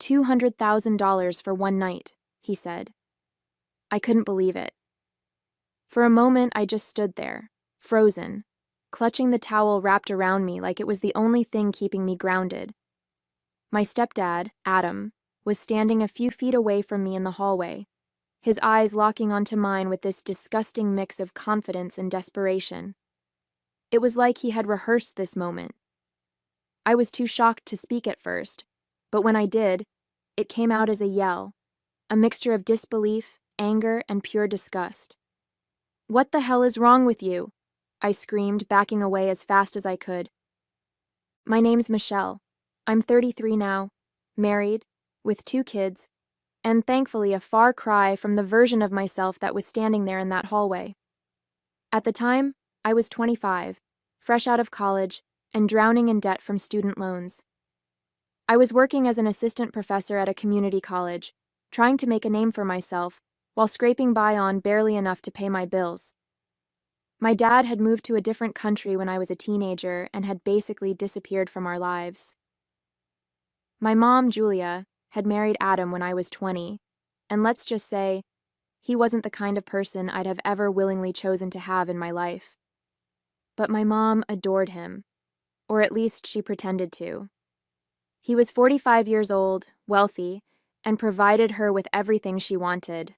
$200,000 for one night, he said. I couldn't believe it. For a moment, I just stood there, frozen, clutching the towel wrapped around me like it was the only thing keeping me grounded. My stepdad, Adam, was standing a few feet away from me in the hallway, his eyes locking onto mine with this disgusting mix of confidence and desperation. It was like he had rehearsed this moment. I was too shocked to speak at first, but when I did, it came out as a yell, a mixture of disbelief, anger, and pure disgust. "What the hell is wrong with you?" I screamed, backing away as fast as I could. "My name's Michelle. I'm 33 now, married, with 2 kids, and thankfully a far cry from the version of myself that was standing there in that hallway. At the time, I was 25, fresh out of college, and drowning in debt from student loans. I was working as an assistant professor at a community college, trying to make a name for myself, while scraping by on barely enough to pay my bills. My dad had moved to a different country when I was a teenager and had basically disappeared from our lives. My mom, Julia, had married Adam when I was 20, and let's just say, he wasn't the kind of person I'd have ever willingly chosen to have in my life. But my mom adored him, or at least she pretended to. He was 45 years old, wealthy, and provided her with everything she wanted.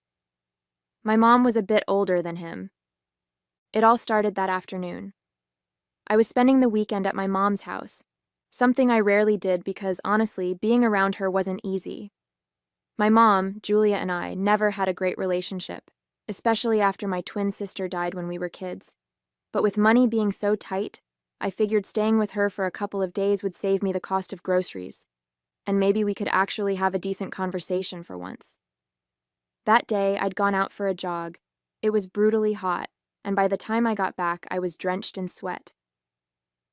My mom was a bit older than him. It all started that afternoon. I was spending the weekend at my mom's house, something I rarely did because, honestly, being around her wasn't easy. My mom, Julia, and I never had a great relationship, especially after my twin sister died when we were kids. But with money being so tight, I figured staying with her for a couple of days would save me the cost of groceries, and maybe we could actually have a decent conversation for once. That day, I'd gone out for a jog. It was brutally hot, and by the time I got back, I was drenched in sweat.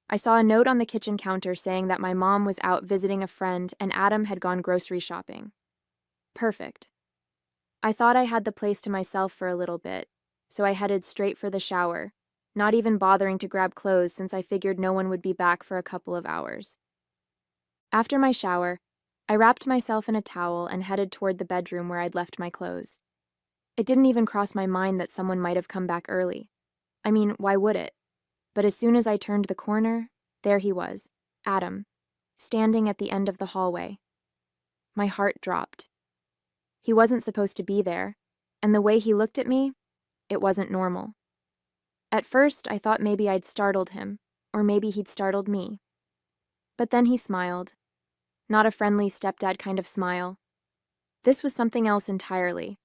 I saw a note on the kitchen counter saying that my mom was out visiting a friend and Adam had gone grocery shopping. Perfect. I thought I had the place to myself for a little bit, so I headed straight for the shower, not even bothering to grab clothes since I figured no one would be back for a couple of hours. After my shower, I wrapped myself in a towel and headed toward the bedroom where I'd left my clothes. It didn't even cross my mind that someone might have come back early. I mean, why would it? But as soon as I turned the corner, there he was, Adam, standing at the end of the hallway. My heart dropped. He wasn't supposed to be there, and the way he looked at me, it wasn't normal. At first, I thought maybe I'd startled him, or maybe he'd startled me. But then he smiled. Not a friendly stepdad kind of smile. This was something else entirely.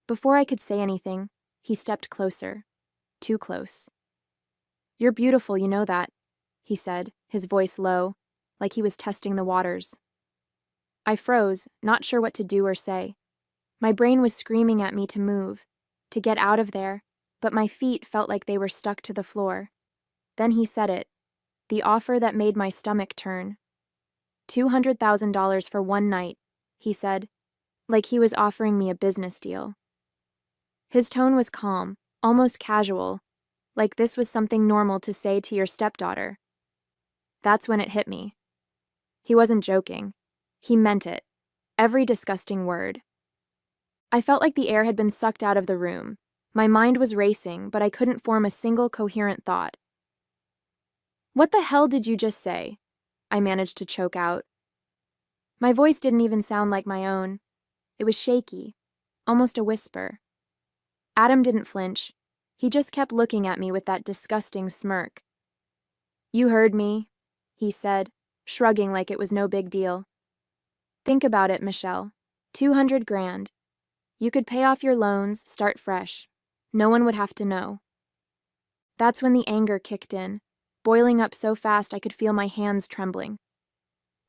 Before I could say anything, he stepped closer. Too close. "You're beautiful, you know that," he said, his voice low, like he was testing the waters. I froze, not sure what to do or say. My brain was screaming at me to move, to get out of there, but my feet felt like they were stuck to the floor. Then he said it, the offer that made my stomach turn. $200,000 for one night, he said, like he was offering me a business deal. His tone was calm, almost casual, like this was something normal to say to your stepdaughter. That's when it hit me. He wasn't joking. He meant it. Every disgusting word. I felt like the air had been sucked out of the room. My mind was racing, but I couldn't form a single coherent thought. "What the hell did you just say?" I managed to choke out. My voice didn't even sound like my own. It was shaky, almost a whisper. Adam didn't flinch. He just kept looking at me with that disgusting smirk. "You heard me," he said, shrugging like it was no big deal. "Think about it, Michelle. 200 grand. You could pay off your loans, start fresh. No one would have to know." That's when the anger kicked in, boiling up so fast I could feel my hands trembling.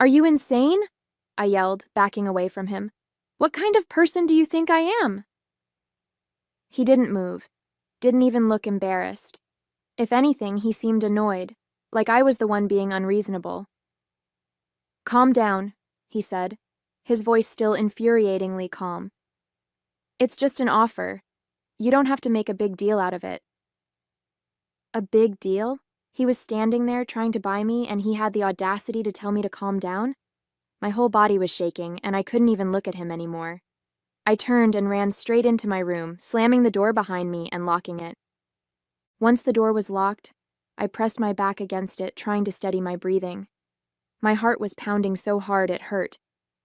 "Are you insane?" I yelled, backing away from him. "What kind of person do you think I am?" He didn't move, didn't even look embarrassed. If anything, he seemed annoyed, like I was the one being unreasonable. "Calm down," he said, his voice still infuriatingly calm. "It's just an offer. You don't have to make a big deal out of it." A big deal? He was standing there trying to buy me and he had the audacity to tell me to calm down? My whole body was shaking, and I couldn't even look at him anymore. I turned and ran straight into my room, slamming the door behind me and locking it. Once the door was locked, I pressed my back against it, trying to steady my breathing. My heart was pounding so hard it hurt.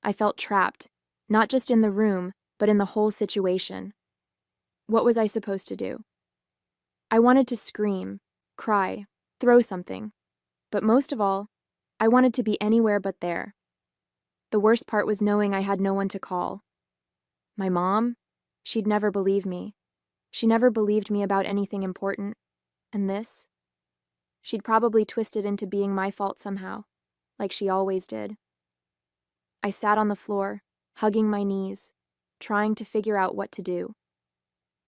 I felt trapped, not just in the room, but in the whole situation. What was I supposed to do? I wanted to scream, cry, throw something. But most of all, I wanted to be anywhere but there. The worst part was knowing I had no one to call. My mom? She'd never believe me. She never believed me about anything important. And this? She'd probably twist it into being my fault somehow, like she always did. I sat on the floor, hugging my knees, trying to figure out what to do.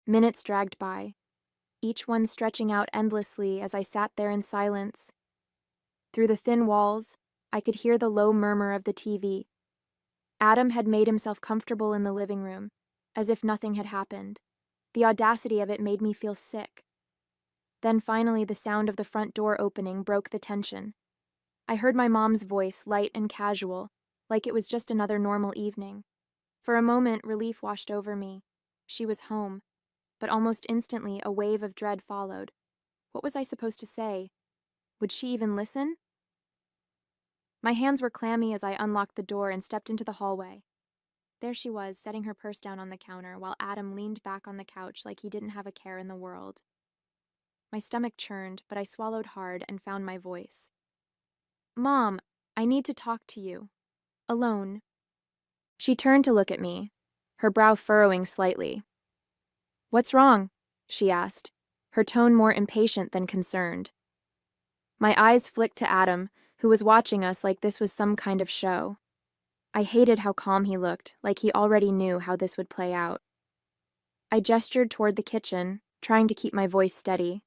Minutes dragged by, each one stretching out endlessly as I sat there in silence. Through the thin walls, I could hear the low murmur of the TV. Adam had made himself comfortable in the living room, as if nothing had happened. The audacity of it made me feel sick. Then finally the sound of the front door opening broke the tension. I heard my mom's voice, light and casual, like it was just another normal evening. For a moment, relief washed over me. She was home, but almost instantly a wave of dread followed. What was I supposed to say? Would she even listen? My hands were clammy as I unlocked the door and stepped into the hallway. There she was, setting her purse down on the counter, while Adam leaned back on the couch like he didn't have a care in the world. My stomach churned, but I swallowed hard and found my voice. "Mom, I need to talk to you. Alone." She turned to look at me, her brow furrowing slightly. "What's wrong?" she asked, her tone more impatient than concerned. My eyes flicked to Adam, who was watching us like this was some kind of show. I hated how calm he looked, like he already knew how this would play out. I gestured toward the kitchen, trying to keep my voice steady.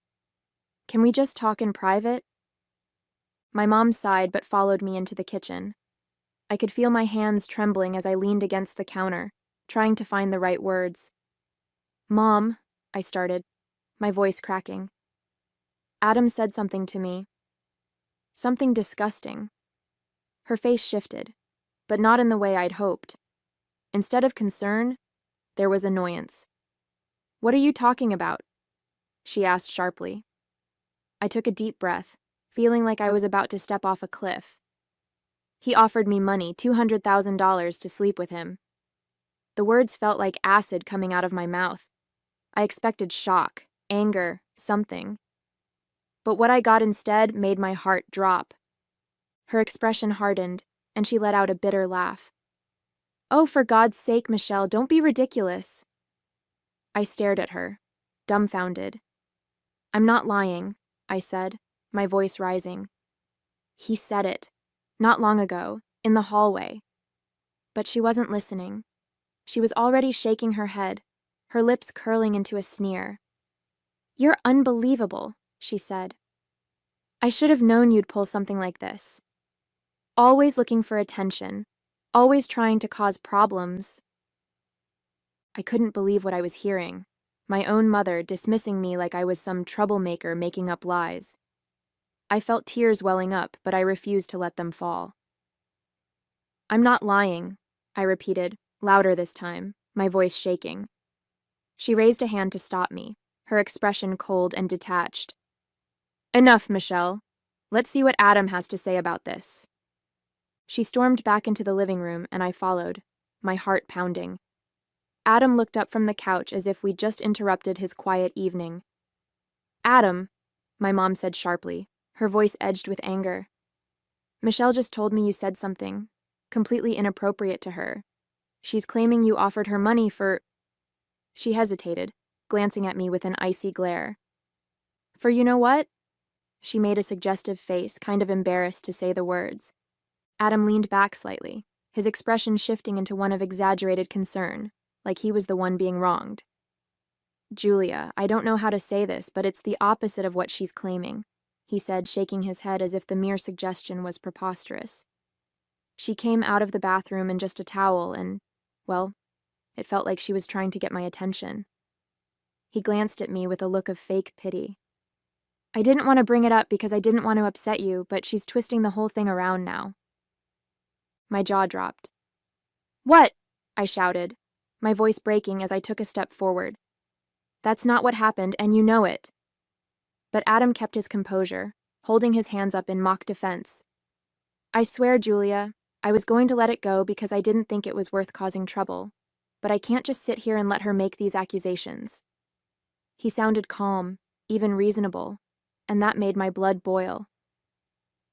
"Can we just talk in private?" My mom sighed but followed me into the kitchen. I could feel my hands trembling as I leaned against the counter, trying to find the right words. "Mom," I started, my voice cracking. Adam said something to me. Something disgusting. Her face shifted, but not in the way I'd hoped. Instead of concern, there was annoyance. "What are you talking about?" she asked sharply. I took a deep breath, feeling like I was about to step off a cliff. "He offered me money, $200,000 to sleep with him." The words felt like acid coming out of my mouth. I expected shock, anger, something. But what I got instead made my heart drop. Her expression hardened, and she let out a bitter laugh. "Oh, for God's sake, Michelle, don't be ridiculous." I stared at her, dumbfounded. "I'm not lying," I said, my voice rising. "He said it. Not long ago, in the hallway." But she wasn't listening. She was already shaking her head, her lips curling into a sneer. "You're unbelievable," she said. "I should have known you'd pull something like this. Always looking for attention, always trying to cause problems." I couldn't believe what I was hearing. My own mother dismissing me like I was some troublemaker making up lies. I felt tears welling up, but I refused to let them fall. "I'm not lying," I repeated, louder this time, my voice shaking. She raised a hand to stop me, her expression cold and detached. "Enough, Michelle. Let's see what Adam has to say about this." She stormed back into the living room, and I followed, my heart pounding. Adam looked up from the couch as if we'd just interrupted his quiet evening. "Adam," my mom said sharply, her voice edged with anger. "Michelle just told me you said something completely inappropriate to her. She's claiming you offered her money for—" She hesitated, glancing at me with an icy glare. "For you know what?" She made a suggestive face, kind of embarrassed to say the words. Adam leaned back slightly, his expression shifting into one of exaggerated concern, like he was the one being wronged. "Julia, I don't know how to say this, but it's the opposite of what she's claiming," he said, shaking his head as if the mere suggestion was preposterous. "She came out of the bathroom in just a towel and, well, it felt like she was trying to get my attention." He glanced at me with a look of fake pity. "I didn't want to bring it up because I didn't want to upset you, but she's twisting the whole thing around now." My jaw dropped. "What?" I shouted, my voice breaking as I took a step forward. "That's not what happened, and you know it." But Adam kept his composure, holding his hands up in mock defense. "I swear, Julia, I was going to let it go because I didn't think it was worth causing trouble, but I can't just sit here and let her make these accusations." He sounded calm, even reasonable, and that made my blood boil.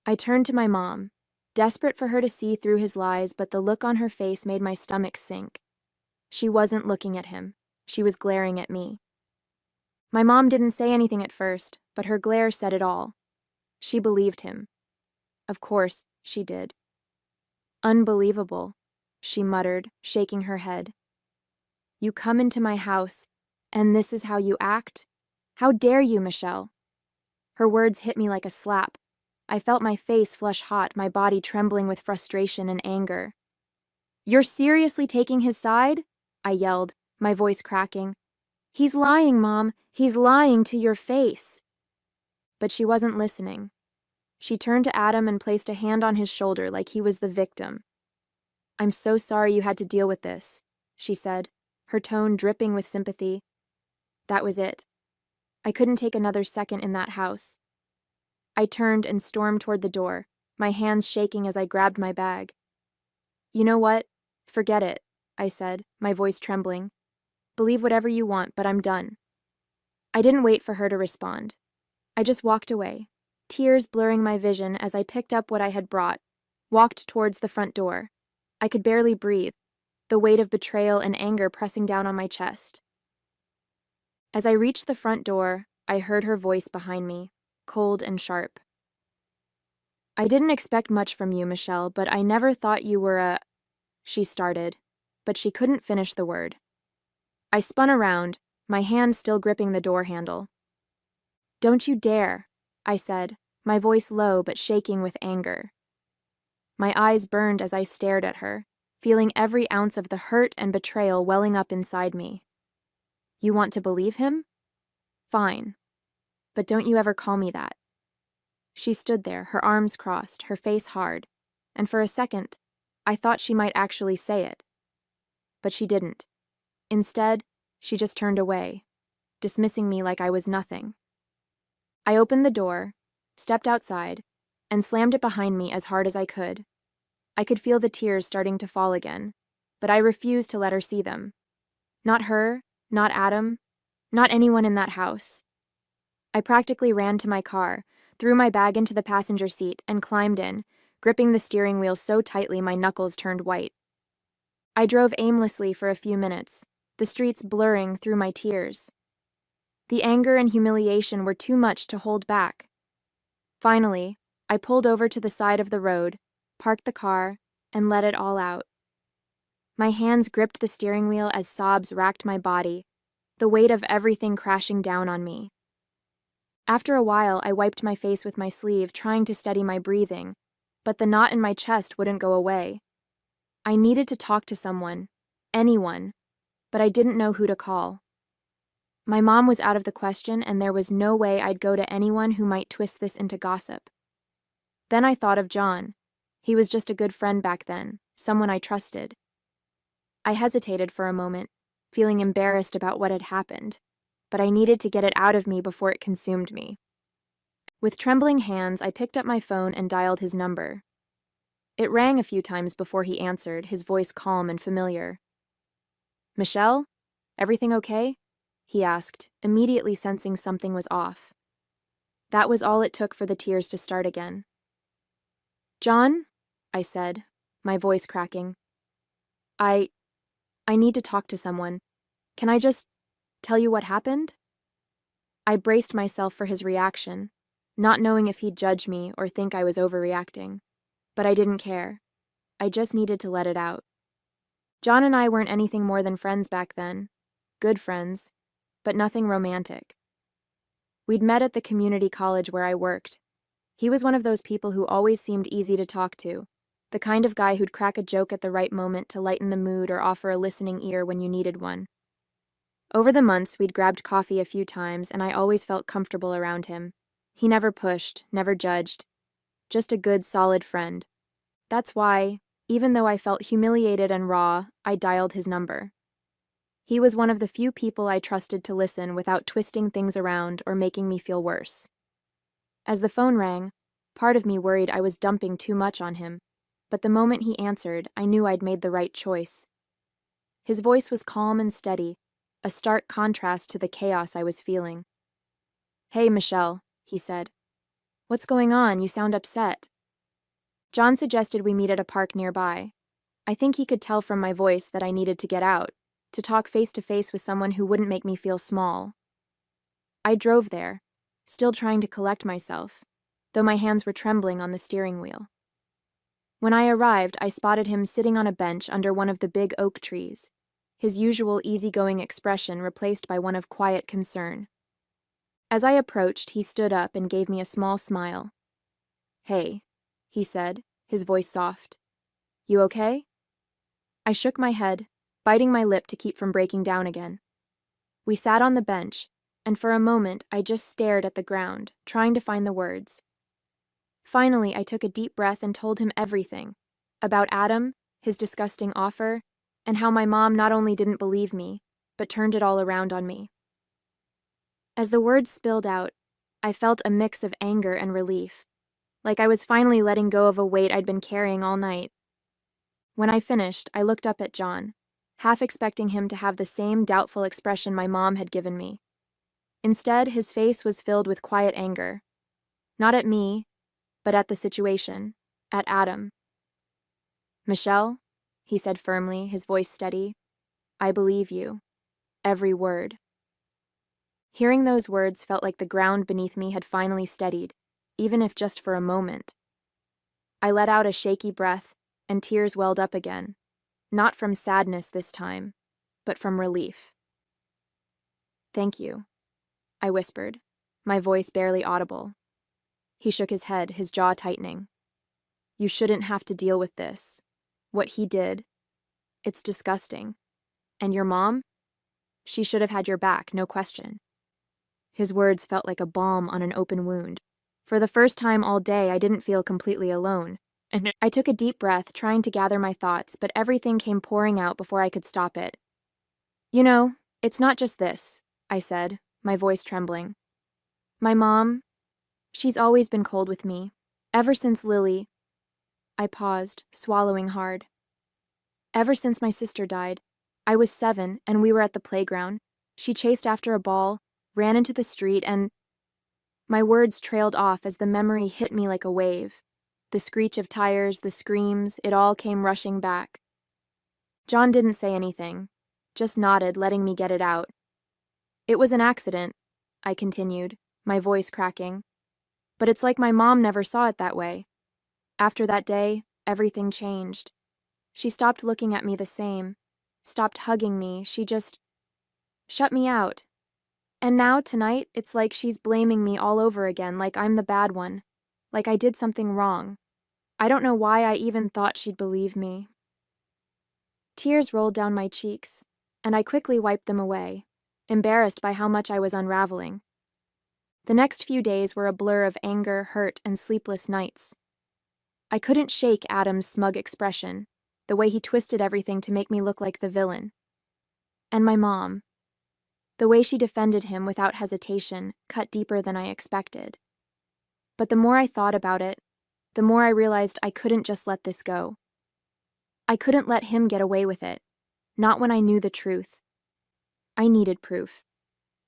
I turned to my mom, desperate for her to see through his lies, but the look on her face made my stomach sink. She wasn't looking at him. She was glaring at me. My mom didn't say anything at first, but her glare said it all. She believed him. Of course, she did. "Unbelievable," she muttered, shaking her head. "You come into my house, and this is how you act? How dare you, Michelle?" Her words hit me like a slap. I felt my face flush hot, my body trembling with frustration and anger. "You're seriously taking his side?" I yelled, my voice cracking. "He's lying, Mom. He's lying to your face." But she wasn't listening. She turned to Adam and placed a hand on his shoulder like he was the victim. "I'm so sorry you had to deal with this," she said, her tone dripping with sympathy. That was it. I couldn't take another second in that house. I turned and stormed toward the door, my hands shaking as I grabbed my bag. "You know what? Forget it," I said, my voice trembling. "Believe whatever you want, but I'm done." I didn't wait for her to respond. I just walked away, tears blurring my vision as I picked up what I had brought, walked towards the front door. I could barely breathe, the weight of betrayal and anger pressing down on my chest. As I reached the front door, I heard her voice behind me, cold and sharp. "I didn't expect much from you, Michelle, but I never thought you were a—" She started, but she couldn't finish the word. I spun around, my hand still gripping the door handle. "Don't you dare," I said, my voice low but shaking with anger. My eyes burned as I stared at her, feeling every ounce of the hurt and betrayal welling up inside me. "You want to believe him? Fine. But don't you ever call me that." She stood there, her arms crossed, her face hard, and for a second, I thought she might actually say it. But she didn't. Instead, she just turned away, dismissing me like I was nothing. I opened the door, stepped outside, and slammed it behind me as hard as I could. I could feel the tears starting to fall again, but I refused to let her see them. Not her, not Adam, not anyone in that house. I practically ran to my car, threw my bag into the passenger seat, and climbed in, gripping the steering wheel so tightly my knuckles turned white. I drove aimlessly for a few minutes, the streets blurring through my tears. The anger and humiliation were too much to hold back. Finally, I pulled over to the side of the road, parked the car, and let it all out. My hands gripped the steering wheel as sobs racked my body, the weight of everything crashing down on me. After a while, I wiped my face with my sleeve, trying to steady my breathing, but the knot in my chest wouldn't go away. I needed to talk to someone, anyone, but I didn't know who to call. My mom was out of the question, and there was no way I'd go to anyone who might twist this into gossip. Then I thought of John. He was just a good friend back then, someone I trusted. I hesitated for a moment, feeling embarrassed about what had happened, but I needed to get it out of me before it consumed me. With trembling hands, I picked up my phone and dialed his number. It rang a few times before he answered, his voice calm and familiar. "Michelle? Everything okay?" he asked, immediately sensing something was off. That was all it took for the tears to start again. "John?" I said, my voice cracking. I need to talk to someone. Can I just tell you what happened?" I braced myself for his reaction, not knowing if he'd judge me or think I was overreacting. But I didn't care. I just needed to let it out. John and I weren't anything more than friends back then. Good friends, but nothing romantic. We'd met at the community college where I worked. He was one of those people who always seemed easy to talk to, the kind of guy who'd crack a joke at the right moment to lighten the mood or offer a listening ear when you needed one. Over the months, we'd grabbed coffee a few times, and I always felt comfortable around him. He never pushed, never judged. Just a good, solid friend. That's why, Even though I felt humiliated and raw, I dialed his number. He was one of the few people I trusted to listen without twisting things around or making me feel worse. As the phone rang, part of me worried I was dumping too much on him, but the moment he answered, I knew I'd made the right choice. His voice was calm and steady, a stark contrast to the chaos I was feeling. "Hey, Michelle," he said. "What's going on? You sound upset." John suggested we meet at a park nearby. I think he could tell from my voice that I needed to get out, to talk face to face with someone who wouldn't make me feel small. I drove there, still trying to collect myself, though my hands were trembling on the steering wheel. When I arrived, I spotted him sitting on a bench under one of the big oak trees, his usual easygoing expression replaced by one of quiet concern. As I approached, he stood up and gave me a small smile. "Hey," he said, his voice soft. "You okay?" I shook my head, biting my lip to keep from breaking down again. We sat on the bench, and for a moment I just stared at the ground, trying to find the words. Finally, I took a deep breath and told him everything, about Adam, his disgusting offer, and how my mom not only didn't believe me, but turned it all around on me. As the words spilled out, I felt a mix of anger and relief, like I was finally letting go of a weight I'd been carrying all night. When I finished, I looked up at John, half expecting him to have the same doubtful expression my mom had given me. Instead, his face was filled with quiet anger. Not at me, but at the situation, at Adam. "Michelle," he said firmly, his voice steady, "I believe you. Every word." Hearing those words felt like the ground beneath me had finally steadied, even if just for a moment. I let out a shaky breath, and tears welled up again, not from sadness this time, but from relief. "Thank you," I whispered, my voice barely audible. He shook his head, his jaw tightening. "You shouldn't have to deal with this. What he did, it's disgusting. And your mom? She should have had your back, no question." His words felt like a balm on an open wound. For the first time all day, I didn't feel completely alone. I took a deep breath, trying to gather my thoughts, but everything came pouring out before I could stop it. "You know, it's not just this," I said, my voice trembling. "My mom, she's always been cold with me, ever since Lily." I paused, swallowing hard. "Ever since my sister died. I was 7, and we were at the playground. She chased after a ball, ran into the street, and—" My words trailed off as the memory hit me like a wave. The screech of tires, the screams, it all came rushing back. John didn't say anything, just nodded, letting me get it out. "It was an accident," I continued, my voice cracking. "But it's like my mom never saw it that way. After that day, everything changed. She stopped looking at me the same, stopped hugging me, she just shut me out. And now, tonight, it's like she's blaming me all over again, like I'm the bad one, like I did something wrong. I don't know why I even thought she'd believe me." Tears rolled down my cheeks, and I quickly wiped them away, embarrassed by how much I was unraveling. The next few days were a blur of anger, hurt, and sleepless nights. I couldn't shake Adam's smug expression, the way he twisted everything to make me look like the villain. And my mom. The way she defended him without hesitation cut deeper than I expected. But the more I thought about it, the more I realized I couldn't just let this go. I couldn't let him get away with it, not when I knew the truth. I needed proof.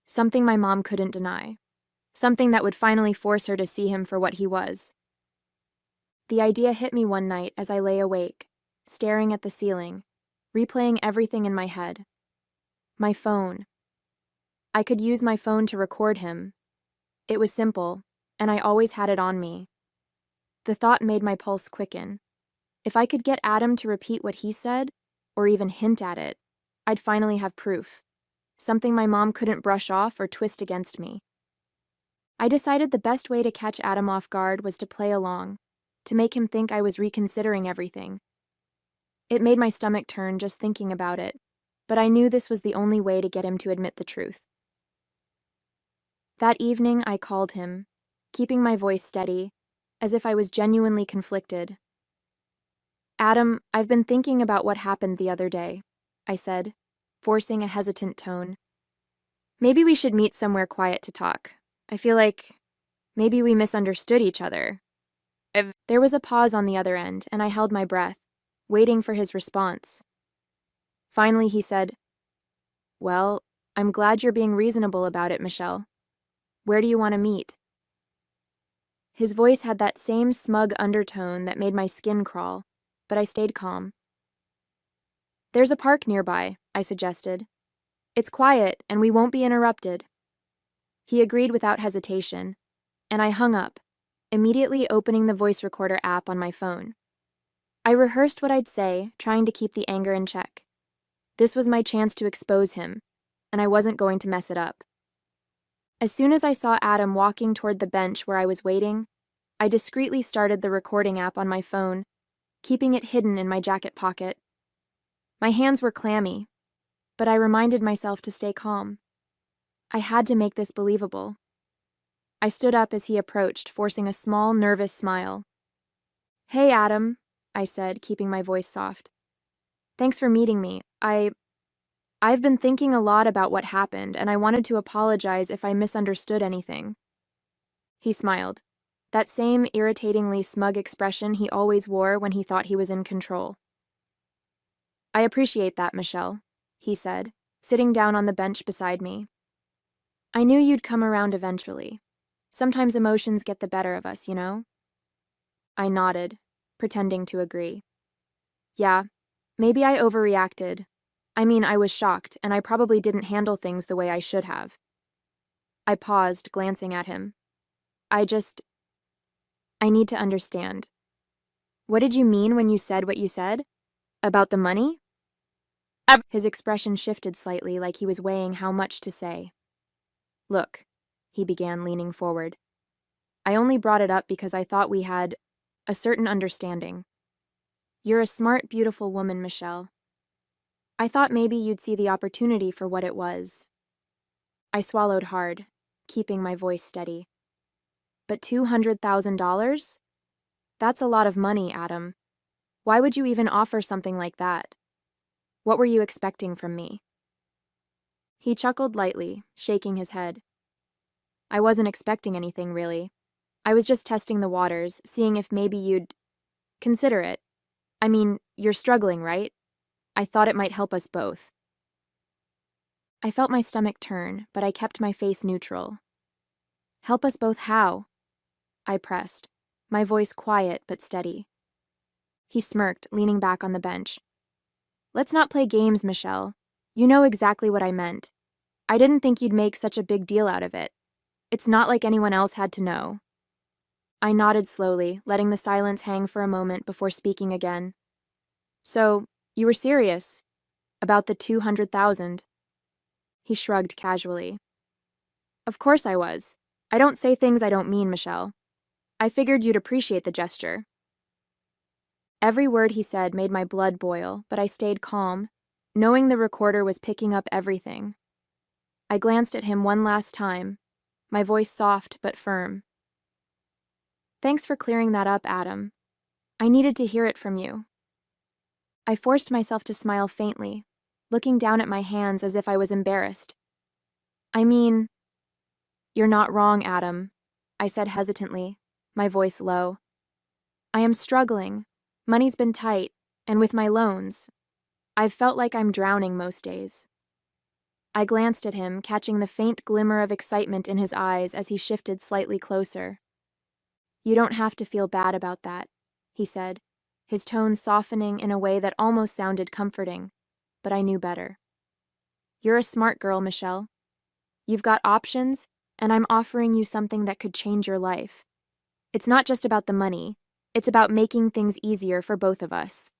Something my mom couldn't deny. Something that would finally force her to see him for what he was. The idea hit me one night as I lay awake, staring at the ceiling, replaying everything in my head. My phone. I could use my phone to record him. It was simple, and I always had it on me. The thought made my pulse quicken. If I could get Adam to repeat what he said, or even hint at it, I'd finally have proof. Something my mom couldn't brush off or twist against me. I decided the best way to catch Adam off guard was to play along, to make him think I was reconsidering everything. It made my stomach turn just thinking about it, but I knew this was the only way to get him to admit the truth. That evening, I called him, keeping my voice steady, as if I was genuinely conflicted. Adam, I've been thinking about what happened the other day, I said, forcing a hesitant tone. Maybe we should meet somewhere quiet to talk. I feel like maybe we misunderstood each other. There was a pause on the other end, and I held my breath, waiting for his response. Finally, he said, "Well, I'm glad you're being reasonable about it, Michelle. Where do you want to meet?" His voice had that same smug undertone that made my skin crawl, but I stayed calm. "There's a park nearby," I suggested. "It's quiet, and we won't be interrupted." He agreed without hesitation, and I hung up, immediately opening the voice recorder app on my phone. I rehearsed what I'd say, trying to keep the anger in check. This was my chance to expose him, and I wasn't going to mess it up. As soon as I saw Adam walking toward the bench where I was waiting, I discreetly started the recording app on my phone, keeping it hidden in my jacket pocket. My hands were clammy, but I reminded myself to stay calm. I had to make this believable. I stood up as he approached, forcing a small, nervous smile. "Hey, Adam," I said, keeping my voice soft. "Thanks for meeting me. I've been thinking a lot about what happened, and I wanted to apologize if I misunderstood anything." He smiled, that same irritatingly smug expression he always wore when he thought he was in control. "I appreciate that, Michelle," he said, sitting down on the bench beside me. "I knew you'd come around eventually. Sometimes emotions get the better of us, you know?" I nodded, pretending to agree. "Yeah, maybe I overreacted. I mean, I was shocked, and I probably didn't handle things the way I should have." I paused, glancing at him. I need to understand. What did you mean when you said what you said? About the money?" His expression shifted slightly, like he was weighing how much to say. "Look," he began, leaning forward. "I only brought it up because I thought we had a certain understanding. You're a smart, beautiful woman, Michelle. I thought maybe you'd see the opportunity for what it was." I swallowed hard, keeping my voice steady. "But $200,000? That's a lot of money, Adam. Why would you even offer something like that? What were you expecting from me?" He chuckled lightly, shaking his head. "I wasn't expecting anything, really. I was just testing the waters, seeing if maybe you'd consider it. I mean, you're struggling, right? I thought it might help us both." I felt my stomach turn, but I kept my face neutral. "Help us both how?" I pressed, my voice quiet but steady. He smirked, leaning back on the bench. "Let's not play games, Michelle. You know exactly what I meant. I didn't think you'd make such a big deal out of it. It's not like anyone else had to know." I nodded slowly, letting the silence hang for a moment before speaking again. "So, you were serious? About the 200,000? He shrugged casually. "Of course I was. I don't say things I don't mean, Michelle. I figured you'd appreciate the gesture." Every word he said made my blood boil, but I stayed calm, knowing the recorder was picking up everything. I glanced at him one last time, my voice soft but firm. "Thanks for clearing that up, Adam. I needed to hear it from you." I forced myself to smile faintly, looking down at my hands as if I was embarrassed. "I mean, you're not wrong, Adam," I said hesitantly, my voice low. "I am struggling. Money's been tight, and with my loans, I've felt like I'm drowning most days." I glanced at him, catching the faint glimmer of excitement in his eyes as he shifted slightly closer. "You don't have to feel bad about that," he said, his tone softening in a way that almost sounded comforting, but I knew better. "You're a smart girl, Michelle. You've got options, and I'm offering you something that could change your life. It's not just about the money. It's about making things easier for both of us."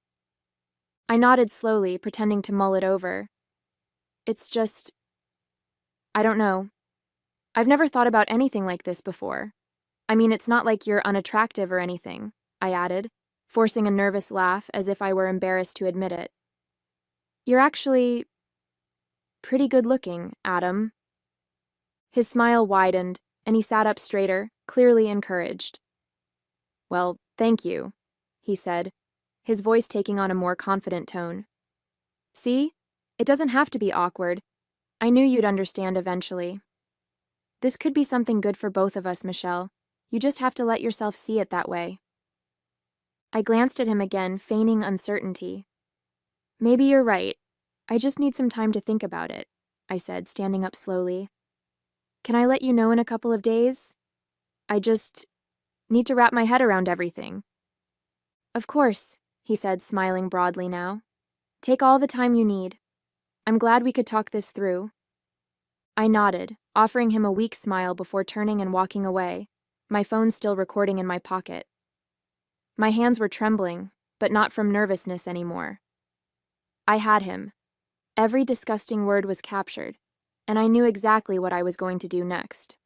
I nodded slowly, pretending to mull it over. "It's just, I don't know. I've never thought about anything like this before. I mean, it's not like you're unattractive or anything," I added, forcing a nervous laugh as if I were embarrassed to admit it. "You're actually pretty good looking, Adam." His smile widened, and he sat up straighter, clearly encouraged. "Well, thank you," he said, his voice taking on a more confident tone. See? It doesn't have to be awkward. I knew you'd understand eventually. This could be something good for both of us, Michelle. You just have to let yourself see it that way. I glanced at him again, feigning uncertainty. Maybe you're right. I just need some time to think about it, I said, standing up slowly. Can I let you know in a couple of days? I just need to wrap my head around everything. Of course, he said, smiling broadly now. Take all the time you need. I'm glad we could talk this through. I nodded, offering him a weak smile before turning and walking away, my phone still recording in my pocket. My hands were trembling, but not from nervousness anymore. I had him. Every disgusting word was captured, and I knew exactly what I was going to do next.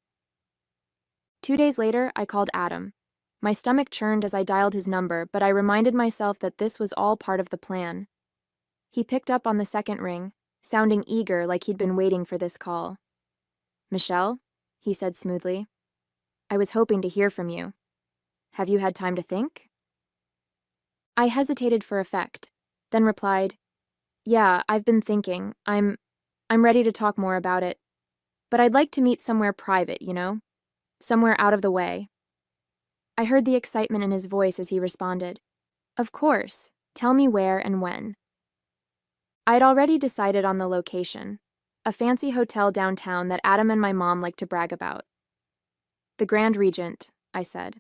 2 days later, I called Adam. My stomach churned as I dialed his number, but I reminded myself that this was all part of the plan. He picked up on the second ring, sounding eager like he'd been waiting for this call. Michelle, he said smoothly. I was hoping to hear from you. Have you had time to think? I hesitated for effect, then replied, Yeah, I've been thinking. I'm ready to talk more about it. But I'd like to meet somewhere private, somewhere out of the way. I heard the excitement in his voice as he responded, Of course. Tell me where and when. I'd already decided on the location, a fancy hotel downtown that Adam and my mom like to brag about. The Grand Regent, I said.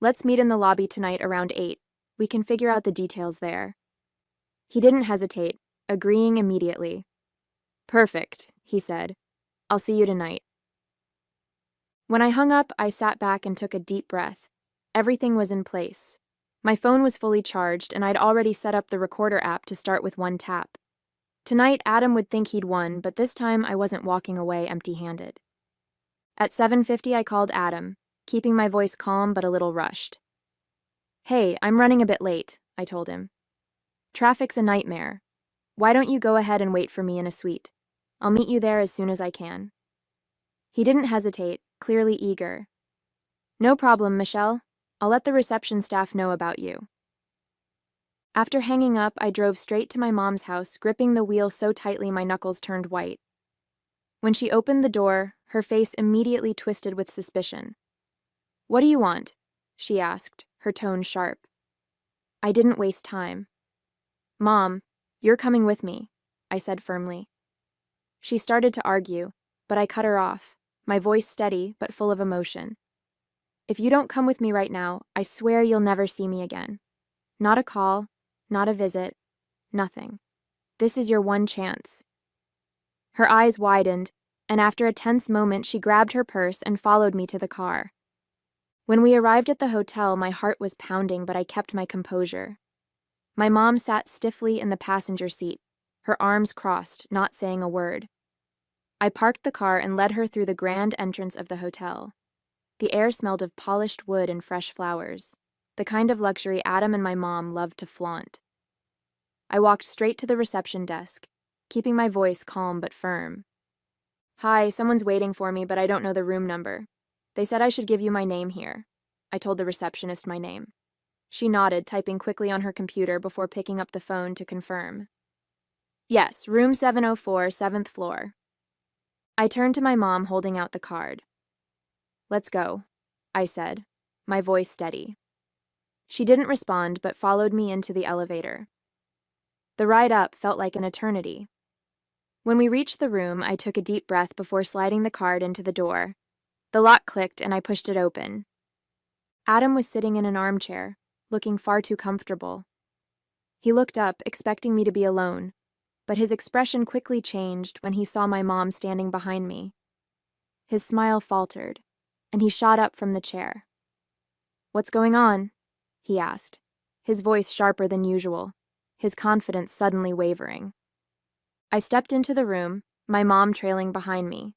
Let's meet in the lobby tonight around 8. We can figure out the details there. He didn't hesitate, agreeing immediately. Perfect, he said. I'll see you tonight. When I hung up, I sat back and took a deep breath. Everything was in place. My phone was fully charged, and I'd already set up the recorder app to start with one tap. Tonight, Adam would think he'd won, but this time I wasn't walking away empty-handed. At 7:50, I called Adam, keeping my voice calm but a little rushed. Hey, I'm running a bit late, I told him. Traffic's a nightmare. Why don't you go ahead and wait for me in a suite? I'll meet you there as soon as I can. He didn't hesitate, clearly eager. No problem, Michelle. I'll let the reception staff know about you. After hanging up, I drove straight to my mom's house, gripping the wheel so tightly my knuckles turned white. When she opened the door, her face immediately twisted with suspicion. What do you want? She asked, her tone sharp. I didn't waste time. Mom, you're coming with me, I said firmly. She started to argue, but I cut her off, my voice steady but full of emotion. If you don't come with me right now, I swear you'll never see me again. Not a call, not a visit, nothing. This is your one chance. Her eyes widened, and after a tense moment, she grabbed her purse and followed me to the car. When we arrived at the hotel, my heart was pounding, but I kept my composure. My mom sat stiffly in the passenger seat, her arms crossed, not saying a word. I parked the car and led her through the grand entrance of the hotel. The air smelled of polished wood and fresh flowers, the kind of luxury Adam and my mom loved to flaunt. I walked straight to the reception desk, keeping my voice calm but firm. Hi, someone's waiting for me, but I don't know the room number. They said I should give you my name here. I told the receptionist my name. She nodded, typing quickly on her computer before picking up the phone to confirm. Yes, room 704, 7th floor. I turned to my mom, holding out the card. Let's go, I said, my voice steady. She didn't respond, but followed me into the elevator. The ride up felt like an eternity. When we reached the room, I took a deep breath before sliding the card into the door. The lock clicked and I pushed it open. Adam was sitting in an armchair, looking far too comfortable. He looked up, expecting me to be alone, but his expression quickly changed when he saw my mom standing behind me. His smile faltered, and he shot up from the chair. What's going on? He asked, his voice sharper than usual, his confidence suddenly wavering. I stepped into the room, my mom trailing behind me.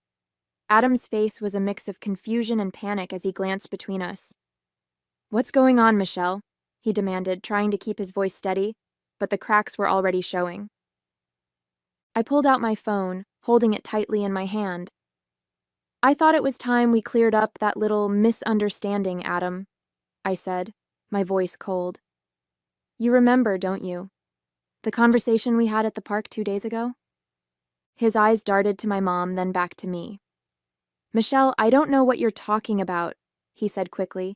Adam's face was a mix of confusion and panic as he glanced between us. What's going on, Michelle? He demanded, trying to keep his voice steady, but the cracks were already showing. I pulled out my phone, holding it tightly in my hand. I thought it was time we cleared up that little misunderstanding, Adam, I said, my voice cold. You remember, don't you? The conversation we had at the park 2 days ago? His eyes darted to my mom, then back to me. Michelle, I don't know what you're talking about, he said quickly,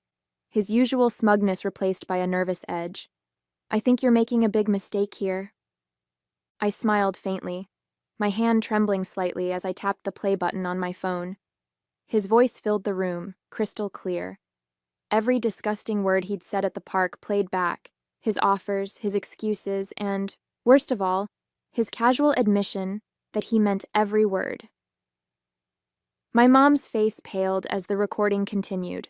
his usual smugness replaced by a nervous edge. I think you're making a big mistake here. I smiled faintly, my hand trembling slightly as I tapped the play button on my phone. His voice filled the room, crystal clear. Every disgusting word he'd said at the park played back, his offers, his excuses, and, worst of all, his casual admission that he meant every word. My mom's face paled as the recording continued.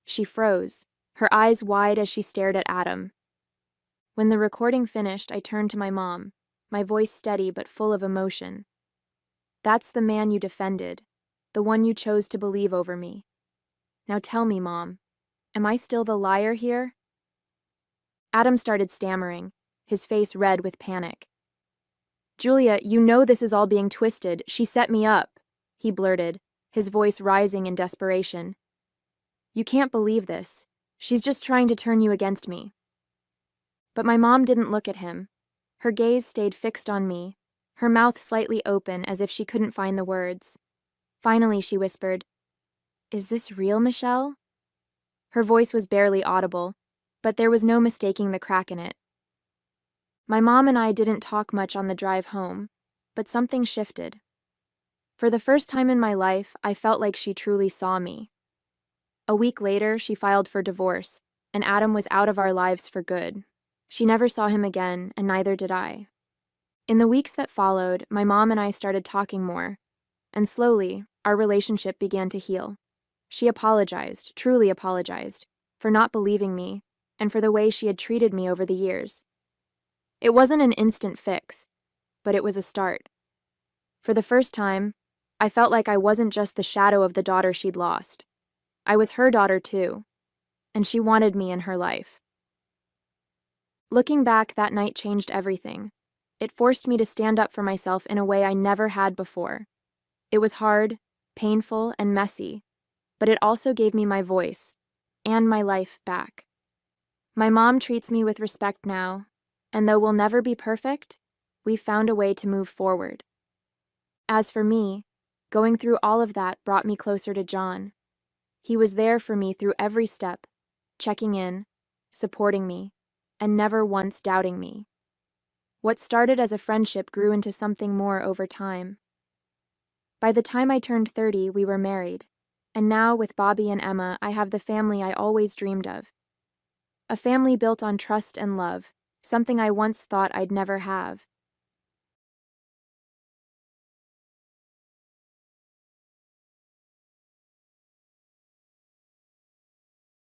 She froze, her eyes wide as she stared at Adam. When the recording finished, I turned to my mom, my voice steady but full of emotion. That's the man you defended, the one you chose to believe over me. Now tell me, Mom, am I still the liar here? Adam started stammering, his face red with panic. Julia, you know this is all being twisted. She set me up, he blurted, his voice rising in desperation. You can't believe this. She's just trying to turn you against me. But my mom didn't look at him. Her gaze stayed fixed on me, her mouth slightly open as if she couldn't find the words. Finally, she whispered, Is this real, Michelle? Her voice was barely audible, but there was no mistaking the crack in it. My mom and I didn't talk much on the drive home, but something shifted. For the first time in my life, I felt like she truly saw me. A week later, she filed for divorce, and Adam was out of our lives for good. She never saw him again, and neither did I. In the weeks that followed, my mom and I started talking more, and slowly, our relationship began to heal. She apologized, truly apologized, for not believing me, and for the way she had treated me over the years. It wasn't an instant fix, but it was a start. For the first time, I felt like I wasn't just the shadow of the daughter she'd lost. I was her daughter too, and she wanted me in her life. Looking back, that night changed everything. It forced me to stand up for myself in a way I never had before. It was hard, painful, and messy, but it also gave me my voice and my life back. My mom treats me with respect now, and though we'll never be perfect, we've found a way to move forward. As for me, going through all of that brought me closer to John. He was there for me through every step, checking in, supporting me, and never once doubting me. What started as a friendship grew into something more over time. By the time I turned 30, we were married, and now with Bobby and Emma, I have the family I always dreamed of. A family built on trust and love, something I once thought I'd never have.